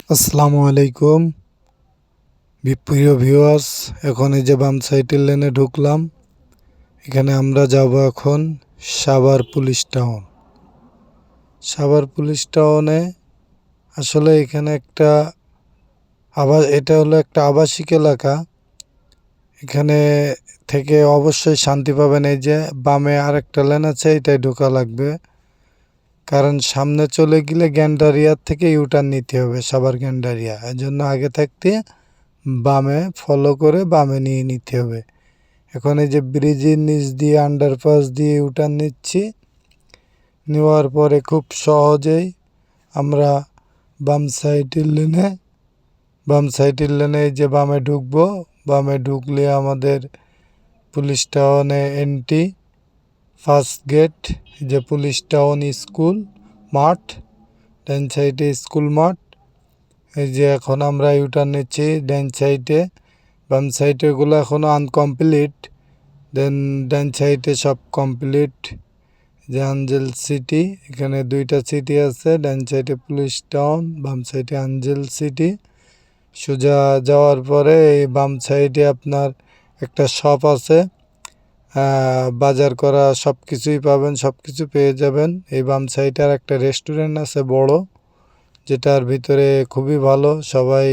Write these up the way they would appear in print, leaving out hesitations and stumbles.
আসসালামু আলাইকুম প্রিয় ভিউয়ার্স। এখন এই যে বাম সাইডের লেনে ঢুকলাম। এখানে আমরা যাব এখন Savar police town. Savar police টাউনে আসলে এখানে এটা হলো একটা আবাসিক এলাকা। এখানে থেকে অবশ্যই শান্তি পাবেন। এই যে বামে আরেকটা লেন আছে, এটাই ঢোকা লাগবে, কারণ সামনে চলে গেলে গ্যান্ডারিয়ার থেকে ইউটার্ন নিতে হবে সাভার গ্যান্ডারিয়া। এর জন্য আগে থাকতে বামে ফলো করে বামে নিয়ে নিতে হবে। এখন এই যে ব্রিজের নিচ দিয়ে আন্ডারপাস দিয়ে ইউটার্ন নিচ্ছি। নেওয়ার পরে খুব সহজেই আমরা বাম সাইডের লেনে এই যে বামে ঢুকবো। বামে ঢুকলে আমাদের পুলিশ টাউনে এন্ট্রি, ফার্স্ট গেট। যে পুলিশ টাউন স্কুল মাঠ, ডান সাইডে স্কুল মাঠ। এই যে এখন আমরা ইউটার্ন নিচ্ছি ডান সাইডে। বাম সাইডে গুলো এখনো আনকমপ্লিট, দেন ডান সাইডে সব কমপ্লিট। যে আঞ্জেল সিটি, এখানে দুইটা সিটি আছে, ডান সাইডে পুলিশ টাউন, বাম সাইডে আঞ্জেল সিটি। সোজা যাওয়ার পরে এই বাম সাইডে আপনার একটা শপ আছে, বাজার করা সব কিছুই পাবেন, সব কিছু পেয়ে যাবেন। এই বাম সাইডে আর একটা রেস্টুরেন্ট আছে বড়, যেটার ভিতরে খুবই ভালো। সবাই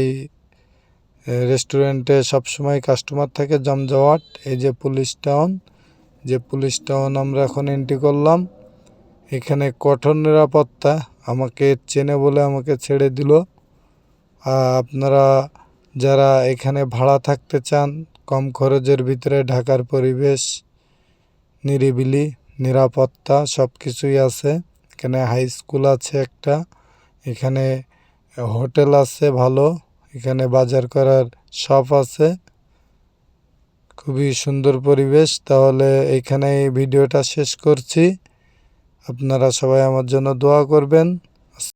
রেস্টুরেন্টে সবসময় কাস্টমার থাকে জমজমাট। এই যে পুলিশ টাউন, আমরা এখন এন্ট্রি করলাম। এখানে কঠোর নিরাপত্তা, আমাকে চেনে বলে আমাকে ছেড়ে দিল। আপনারা যারা এখানে ভাড়া থাকতে চান, কম খরচের ভিতরে, ঢাকার পরিবেশ, নিরিবিলি, নিরাপত্তা সব কিছুই আছে। এখানে হাই স্কুল আছে একটা, এখানে হোটেল আছে ভালো, এখানে বাজার করার শপ আছে, খুবই সুন্দর পরিবেশ। তাহলে এইখানে এই ভিডিওটা শেষ করছি। আপনারা সবাই আমার জন্য দোয়া করবেন।